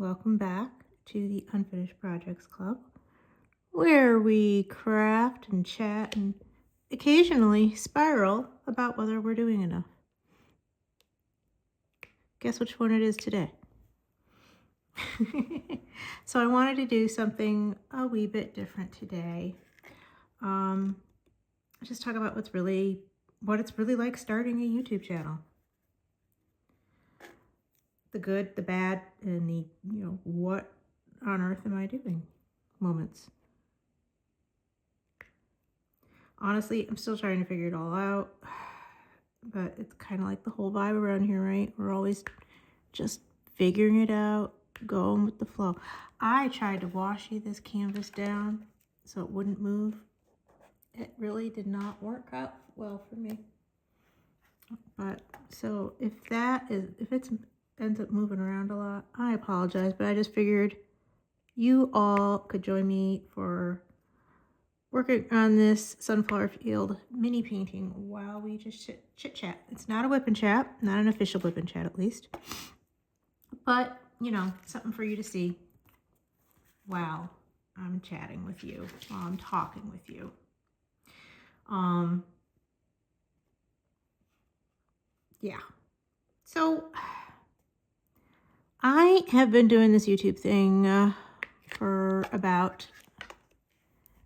welcome back to the Unfinished Projects Club, where we craft and chat and occasionally spiral about whether we're doing enough. Guess which one it is today? So I wanted to do something a wee bit different today. Just talk about what it's really like starting a YouTube channel. The good, the bad, and the, what on earth am I doing moments. Honestly, I'm still trying to figure it all out, but it's kind of like the whole vibe around here, right? We're always just figuring it out, going with the flow. I tried to washi this canvas down so it wouldn't move. It really did not work out well for me. But so if it ends up moving around a lot, I apologize, but I just figured you all could join me for working on this sunflower field mini painting while we just chit chat. It's not a whip and chat, not an official whip and chat at least, but something for you to see while I'm chatting with you, while I'm talking with you. Yeah. So I have been doing this YouTube thing for about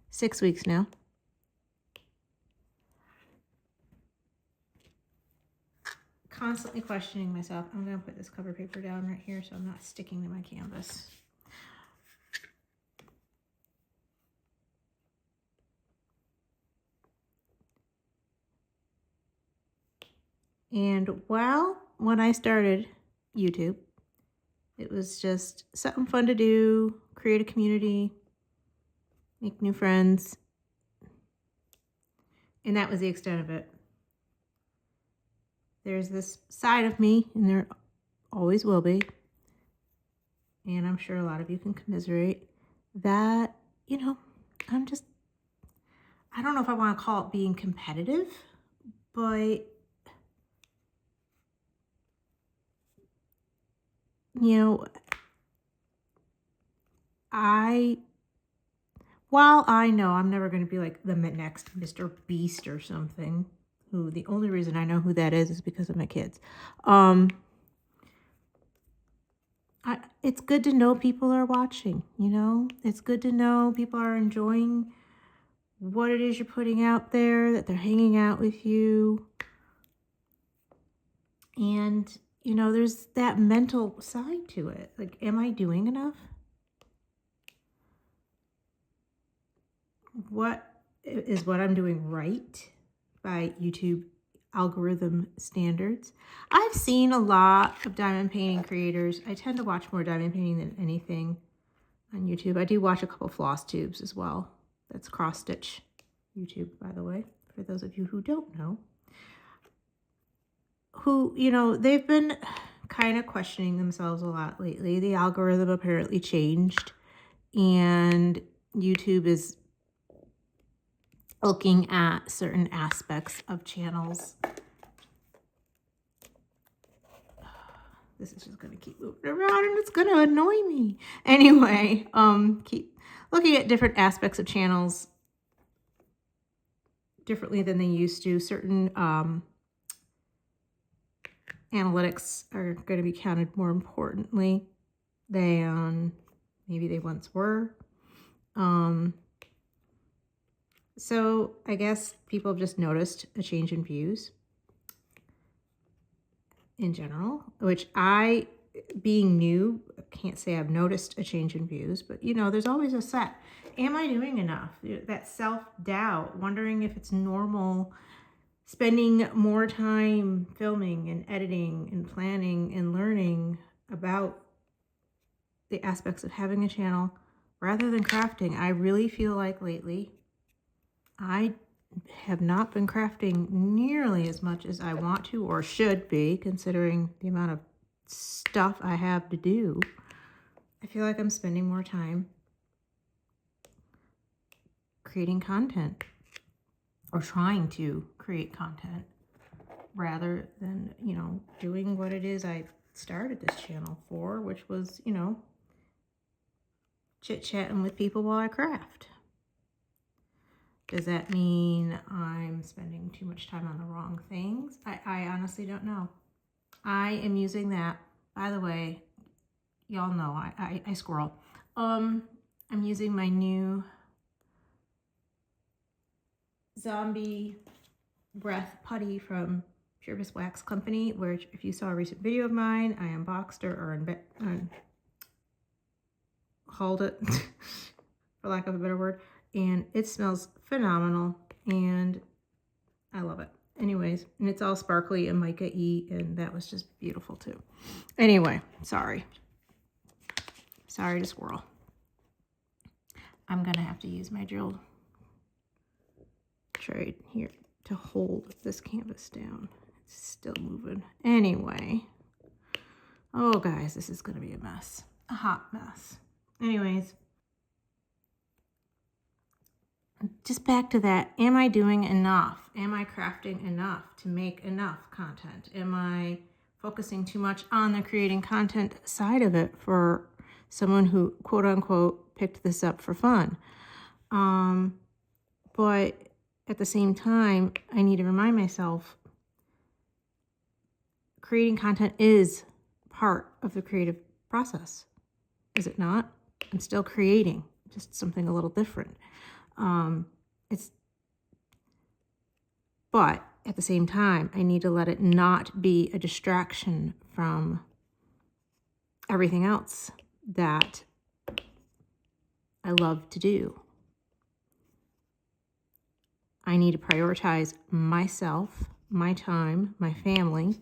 6 weeks now. Constantly questioning myself. I'm going to put this cover paper down right here so I'm not sticking to my canvas. And when I started YouTube, it was just something fun to do, create a community, make new friends. And that was the extent of it. There's this side of me, and there always will be, and I'm sure a lot of you can commiserate, that, I don't know if I want to call it being competitive, but, while I know I'm never going to be like the next Mr. Beast or something, who the only reason I know who that is because of my kids. It's good to know people are watching, It's good to know people are enjoying what it is you're putting out there, that they're hanging out with you. And, there's that mental side to it. Like, am I doing enough? What I'm doing right by YouTube algorithm standards? I've seen a lot of diamond painting creators. I tend to watch more diamond painting than anything on YouTube. I do watch a couple floss tubes as well. That's cross stitch YouTube, by the way, for those of you who don't know. Who, they've been kind of questioning themselves a lot lately. The algorithm apparently changed, and YouTube is looking at certain aspects of channels. This is just going to keep moving around and it's going to annoy me. Anyway, keep looking at different aspects of channels differently than they used to. Certain analytics are going to be counted more importantly than maybe they once were. So I guess people have just noticed a change in views in general, which I, being new, can't say I've noticed a change in views, but there's always a set. Am I doing enough? That self-doubt, wondering if it's normal, spending more time filming and editing and planning and learning about the aspects of having a channel rather than crafting. I really feel like lately I have not been crafting nearly as much as I want to or should be, considering the amount of stuff I have to do. I feel like I'm spending more time creating content or trying to create content rather than, doing what it is I started this channel for, which was, chit-chatting with people while I craft. Does that mean I'm spending too much time on the wrong things? I honestly don't know. I am using that. By the way, y'all know I squirrel. I'm using my new zombie breath putty from Pure Wax Company, which if you saw a recent video of mine, I unboxed her or hauled it, for lack of a better word, and it smells phenomenal, and I love it. Anyways, and it's all sparkly and mica-y, and that was just beautiful too. Anyway, sorry to squirrel. I'm gonna have to use my drill tray here to hold this canvas down. It's still moving. Anyway, oh guys, this is gonna be a mess, a hot mess. Anyways, just back to that. Am I doing enough? Am I crafting enough to make enough content? Am I focusing too much on the creating content side of it for someone who, quote unquote, picked this up for fun? But at the same time, I need to remind myself creating content is part of the creative process. Is it not? I'm still creating, just something a little different. But at the same time, I need to let it not be a distraction from everything else that I love to do. I need to prioritize myself, my time, my family,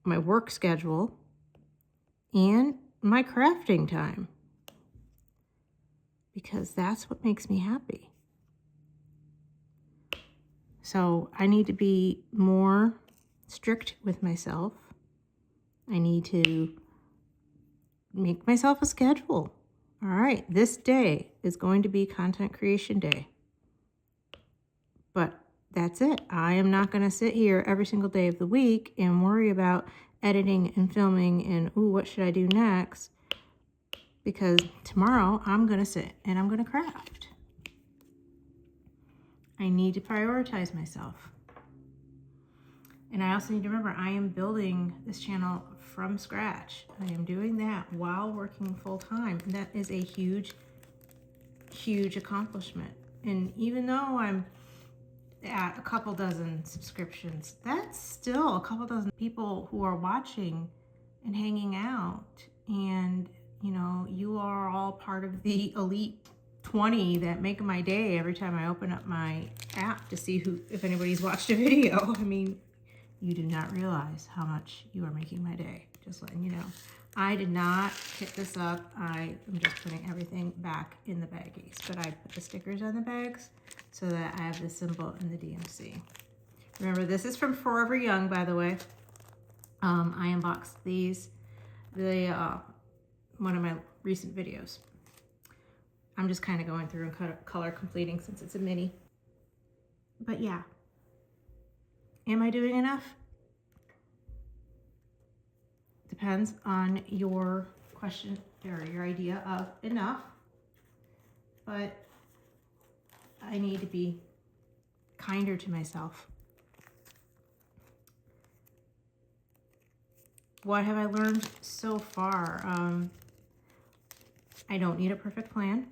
my work schedule, and my crafting time, because that's what makes me happy. So I need to be more strict with myself. I need to make myself a schedule. All right, this day is going to be content creation day. But that's it. I am not going to sit here every single day of the week and worry about editing and filming and, ooh, what should I do next? Because tomorrow I'm going to sit and I'm going to craft. I need to prioritize myself. And I also need to remember I am building this channel from scratch. I am doing that while working full time. And that is a huge, huge accomplishment. And even though I'm at a couple dozen subscriptions, that's still a couple dozen people who are watching and hanging out. And, you know, you are all part of the elite 20 that make my day every time I open up my app to see if anybody's watched a video. I mean, you do not realize how much you are making my day. Just letting you know. I did not kit this up. I am just putting everything back in the baggies, but I put the stickers on the bags so that I have the symbol in the DMC. Remember, this is from Forever Young, by the way. I unboxed these, one of my recent videos. I'm just kind of going through and color completing since it's a mini. But yeah, am I doing enough? Depends on your question or your idea of enough. But I need to be kinder to myself. What have I learned so far? I don't need a perfect plan.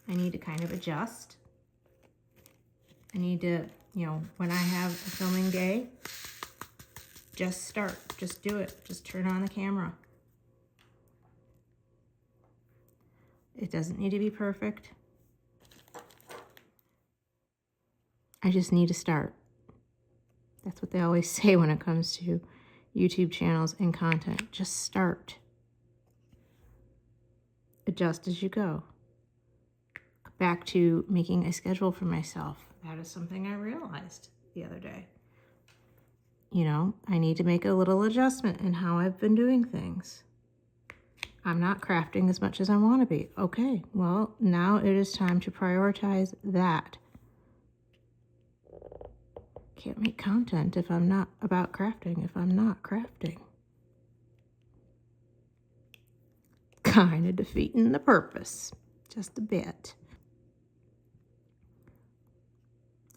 I need to kind of adjust. I need to, you know, when I have a filming day, just start, just do it, just turn on the camera. It doesn't need to be perfect. I just need to start. That's what they always say when it comes to YouTube channels and content. Just start. Adjust as you go. Back to making a schedule for myself. That is something I realized the other day. You know, I need to make a little adjustment in how I've been doing things. I'm not crafting as much as I want to be. Okay, well, now it is time to prioritize that. Can't make content if I'm not about crafting, if I'm not crafting. kind of defeating the purpose just a bit.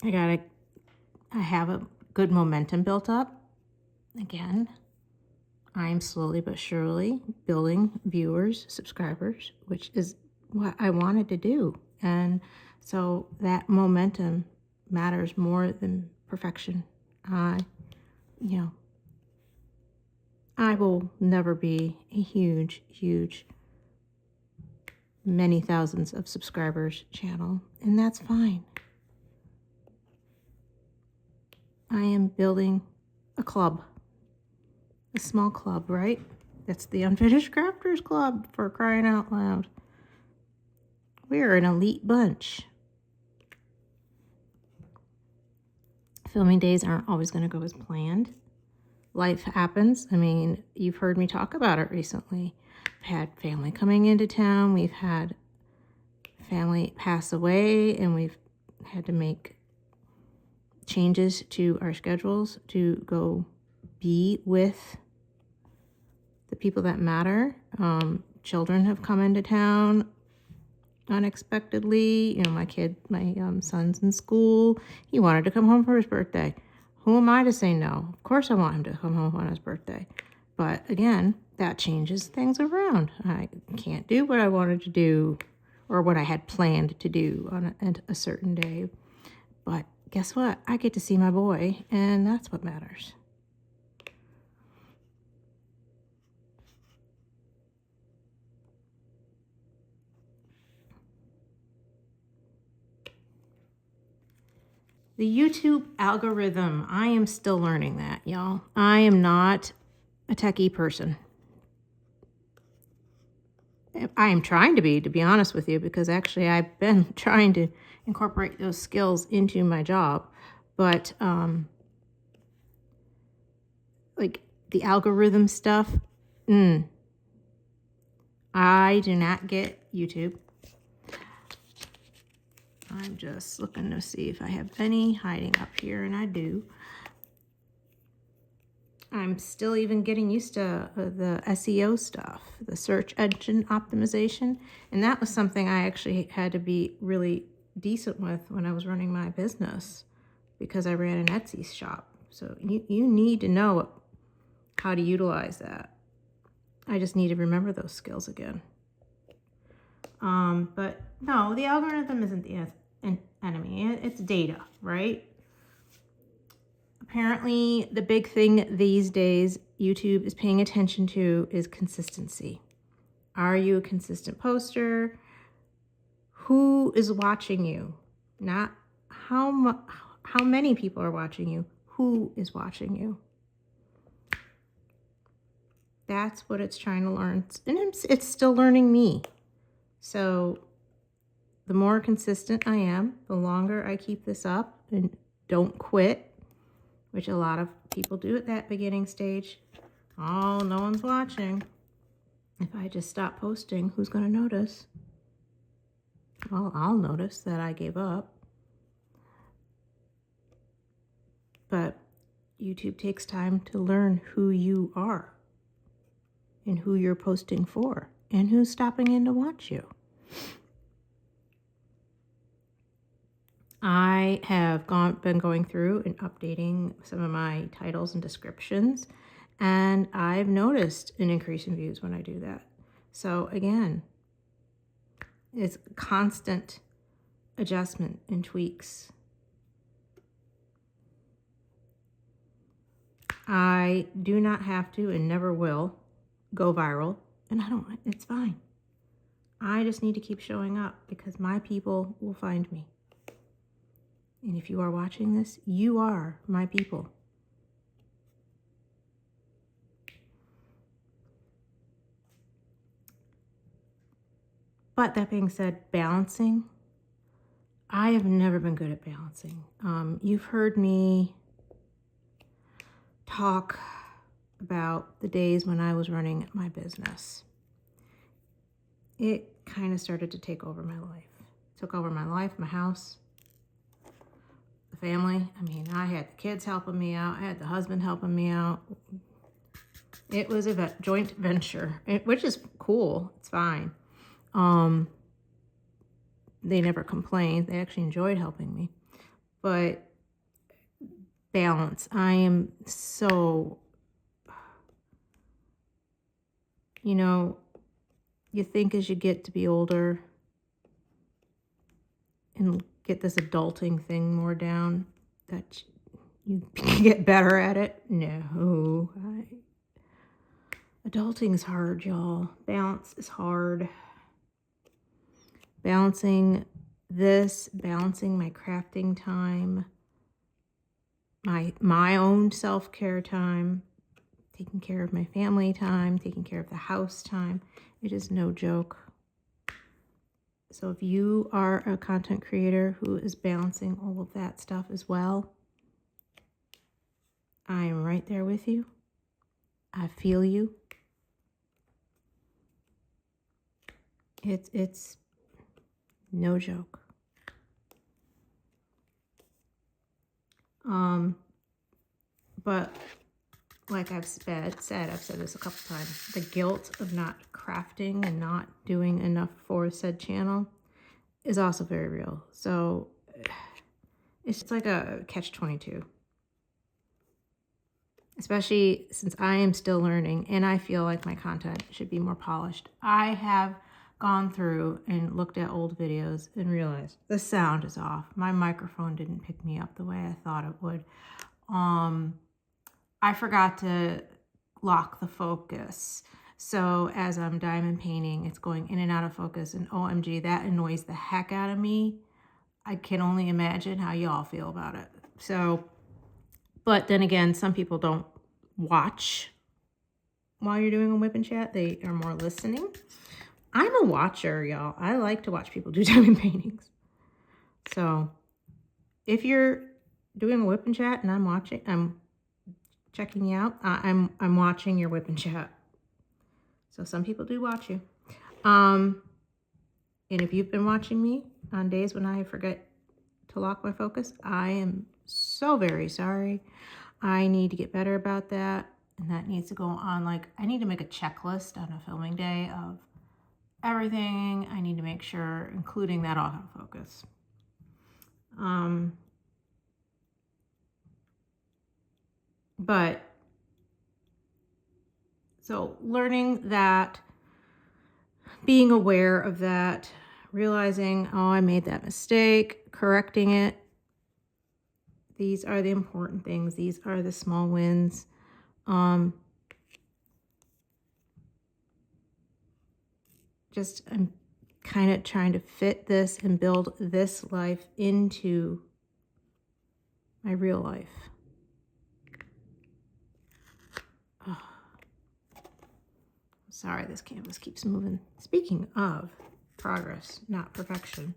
I have a good momentum built up. Again, I am slowly but surely building viewers, subscribers, which is what I wanted to do. And so that momentum matters more than perfection. I will never be a huge, many thousands of subscribers channel, and that's fine. I am building a club, a small club, right? That's the Unfinished Crafters Club, for crying out loud. We're an elite bunch. Filming days aren't always going to go as planned. Life happens. I mean, you've heard me talk about it recently. I've had family coming into town. We've had family pass away, and we've had to make changes to our schedules to go be with the people that matter. Children have come into town unexpectedly. My son's in school. He wanted to come home for his birthday. Who am I to say no? Of course I want him to come home on his birthday. But again, that changes things around. I can't do what I wanted to do or what I had planned to do on a certain day. But guess what? I get to see my boy, and that's what matters. The YouTube algorithm, I am still learning that, y'all. I am not a techie person. I am trying to be honest with you, because actually I've been trying to incorporate those skills into my job. But like the algorithm stuff, I do not get YouTube. I'm just looking to see if I have any hiding up here, and I do. I'm still even getting used to the SEO stuff, the search engine optimization. And that was something I actually had to be really decent with when I was running my business, because I ran an Etsy shop. So you need to know how to utilize that. I just need to remember those skills again. But no, the algorithm isn't the enemy. It's data, right? Apparently, the big thing these days YouTube is paying attention to is consistency. Are you a consistent poster? Who is watching you? Not how many people are watching you. Who is watching you? That's what it's trying to learn. And it's still learning me. So the more consistent I am, the longer I keep this up and don't quit, which a lot of people do at that beginning stage. Oh, no one's watching. If I just stop posting, who's going to notice? Well, I'll notice that I gave up. But YouTube takes time to learn who you are and who you're posting for and who's stopping in to watch you. I have been going through and updating some of my titles and descriptions, and I've noticed an increase in views when I do that. So again, it's constant adjustment and tweaks. I do not have to and never will go viral, and it's fine. I just need to keep showing up, because my people will find me. And if you are watching this, you are my people. But that being said, balancing, I have never been good at balancing. You've heard me talk about the days when I was running my business. It kind of started to take over my life. It took over my life, my house, the family. I mean, I had the kids helping me out. I had the husband helping me out. It was a joint venture, which is cool. It's fine. They never complained. They actually enjoyed helping me. But balance. I am so, you know, you think as you get to be older and get this adulting thing more down that you get better at it. No. Adulting is hard, y'all. Balance is hard. Balancing this, balancing my crafting time, my own self-care time, taking care of my family time, taking care of the house time. It is no joke. So if you are a content creator who is balancing all of that stuff as well, I am right there with you. I feel you. It's no joke. But like I've said, I've said this a couple times, the guilt of not crafting and not doing enough for said channel is also very real. So it's like a catch-22. Especially since I am still learning and I feel like my content should be more polished. I have gone through and looked at old videos and realized the sound is off. My microphone didn't pick me up the way I thought it would. I forgot to lock the focus. So as I'm diamond painting, it's going in and out of focus, and OMG, that annoys the heck out of me. I can only imagine how y'all feel about it. So, but then again, some people don't watch while you're doing a whip and chat. They are more listening. I'm a watcher, y'all. I like to watch people do diamond paintings. So if you're doing a whip and chat and I'm checking you out, I'm watching your whip and chat. So some people do watch you. And if you've been watching me on days when I forget to lock my focus, I am so very sorry. I need to get better about that. And that needs to go on, like, I need to make a checklist on a filming day of everything I need to make sure, including that autofocus. But so learning that, being aware of that, realizing, oh, I made that mistake, correcting it. These are the important things. These are the small wins. Just I'm kind of trying to fit this and build this life into my real life. Oh. Sorry, this canvas keeps moving. Speaking of progress, not perfection.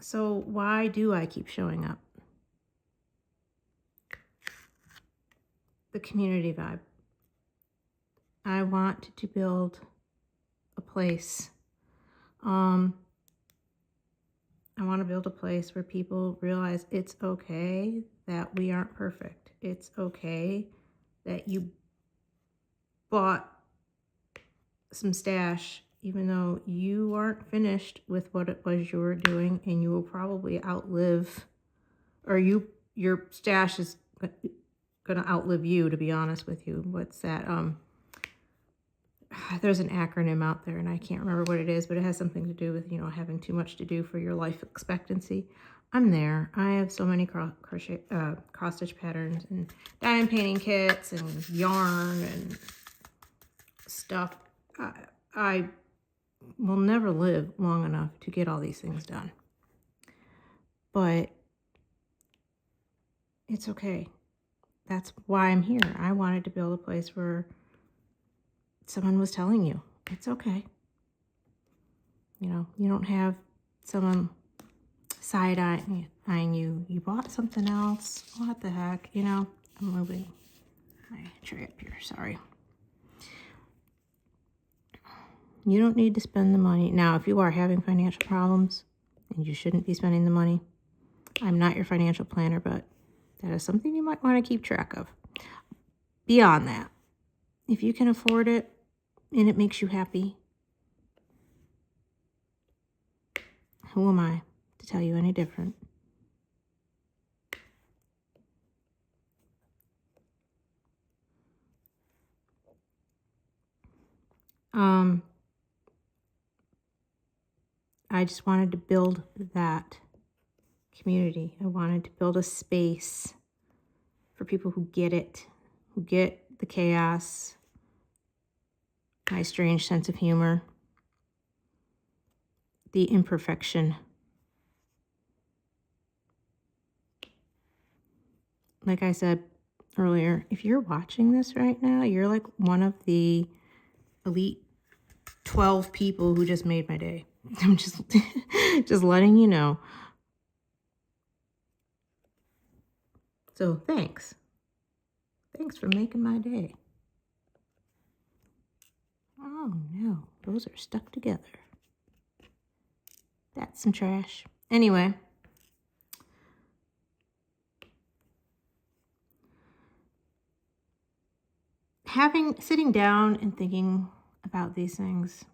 So why do I keep showing up? The community vibe. I want to build a place. I want to build a place where people realize it's okay that we aren't perfect. It's okay that you bought some stash even though you aren't finished with what it was you were doing, and you will probably outlive, or your stash is going to outlive you, to be honest with you. What's that? There's an acronym out there and I can't remember what it is, but it has something to do with, having too much to do for your life expectancy. I'm there. I have so many cross stitch patterns and diamond painting kits and yarn and stuff. I will never live long enough to get all these things done. But it's okay. That's why I'm here. I wanted to build a place where someone was telling you, it's okay. You don't have someone side-eyeing you. You bought something else. What the heck? I'm moving my tray up here. Sorry. You don't need to spend the money. Now, if you are having financial problems and you shouldn't be spending the money, I'm not your financial planner, but that is something you might want to keep track of. Beyond that, if you can afford it and it makes you happy, who am I to tell you any different? I just wanted to build that community. I wanted to build a space for people who get it, who get the chaos, my strange sense of humor, the imperfection. Like I said earlier, if you're watching this right now, you're like one of the elite 12 people who just made my day. I'm just letting you know. So thanks. Thanks for making my day. Oh no, those are stuck together. That's some trash. Anyway. Sitting down and thinking about these things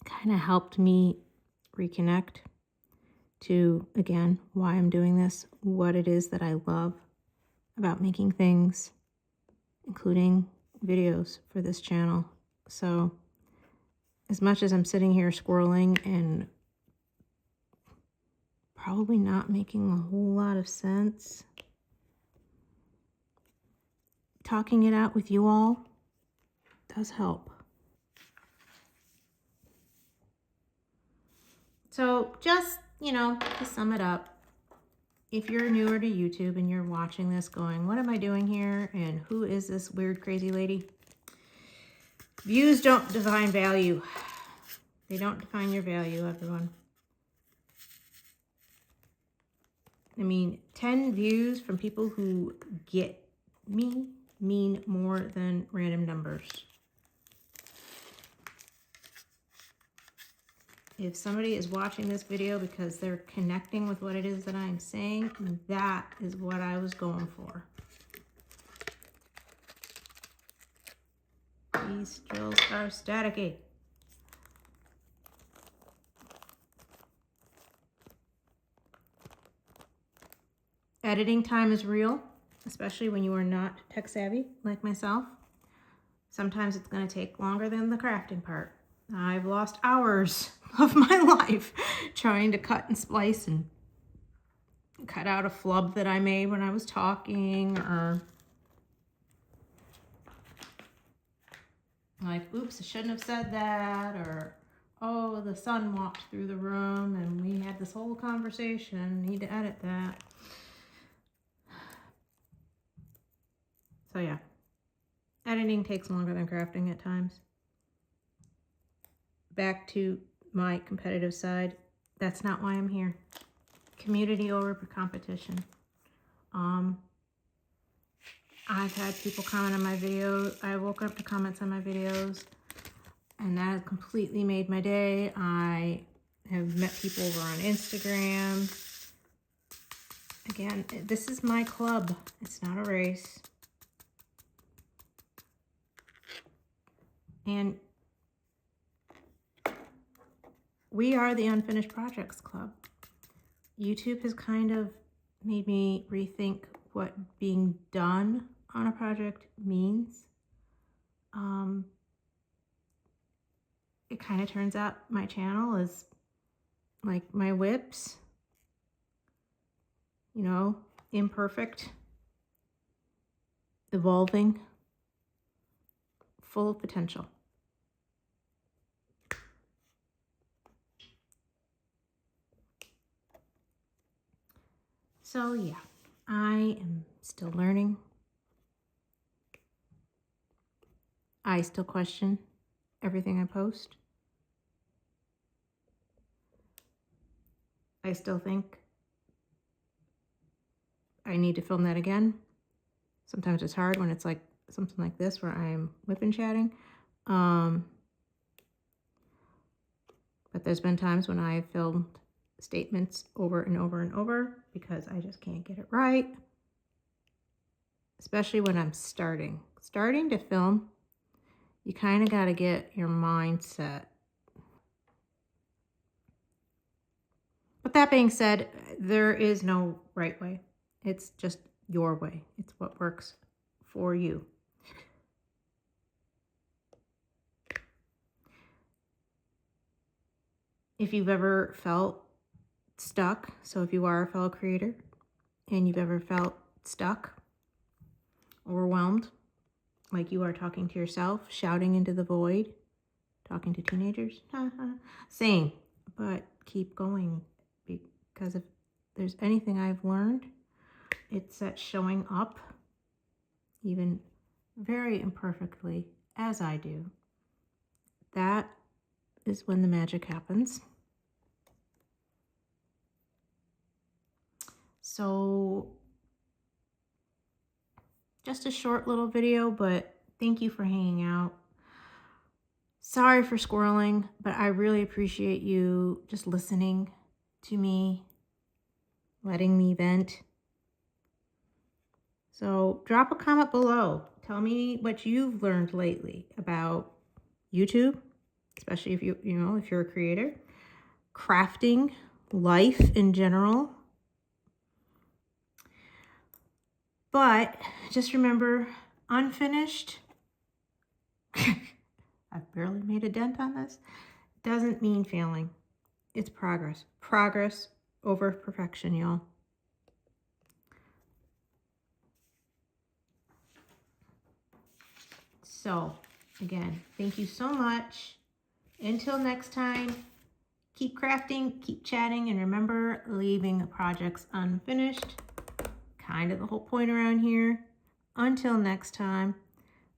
kind of helped me reconnect to, again, why I'm doing this, what it is that I love about making things, including videos for this channel. So as much as I'm sitting here scrolling and probably not making a whole lot of sense, talking it out with you all does help. So just, to sum it up, if you're newer to YouTube and you're watching this going, what am I doing here? And who is this weird, crazy lady? Views don't define value. They don't define your value, everyone. I mean, 10 views from people who get me mean more than random numbers. If somebody is watching this video because they're connecting with what it is that I'm saying, that is what I was going for. These drills are staticky. Editing time is real, especially when you are not tech savvy like myself. Sometimes it's going to take longer than the crafting part. I've lost hours of my life trying to cut and splice and cut out a flub that I made when I was talking, or like, oops, I shouldn't have said that, or oh, the sun walked through the room and we had this whole conversation, need to edit that. So yeah, editing takes longer than crafting at times. Back to my competitive side, that's not why I'm here. Community over competition. I've had people comment on my videos. I woke up to comments on my videos, and that has completely made my day. I have met people over on Instagram. Again, this is my club. It's not a race. And we are the Unfinished Projects Club. YouTube has kind of made me rethink what being done on a project means. It kind of turns out my channel is like my whips, imperfect, evolving, full of potential. So yeah, I am still learning. I still question everything I post. I still think I need to film that again. Sometimes it's hard when it's like something like this where I'm whip and chatting. But there's been times when I have filmed statements over and over and over because I just can't get it right. Especially when I'm starting to film, you kind of got to get your mindset. But that being said, there is no right way. It's just your way. It's what works for you. If you've ever felt stuck, so if you are a fellow creator and you've ever felt stuck, overwhelmed, like you are talking to yourself, shouting into the void, talking to teenagers, same, but keep going, because if there's anything I've learned, it's that showing up, even very imperfectly as I do, that is when the magic happens. So just a short little video, but thank you for hanging out. Sorry for squirreling, but I really appreciate you just listening to me, letting me vent. So drop a comment below. Tell me what you've learned lately about YouTube, especially if if you're a creator, crafting, life in general. But just remember, unfinished, I've barely made a dent on this, doesn't mean failing. It's progress. Progress over perfection, y'all. So, again, thank you so much. Until next time, keep crafting, keep chatting, and remember, leaving projects unfinished. Kind of the whole point around here. Until next time,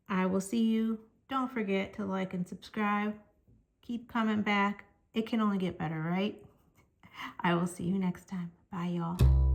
I will see you. Don't forget to like and subscribe. Keep coming back. It can only get better, right? I will see you next time. Bye, y'all.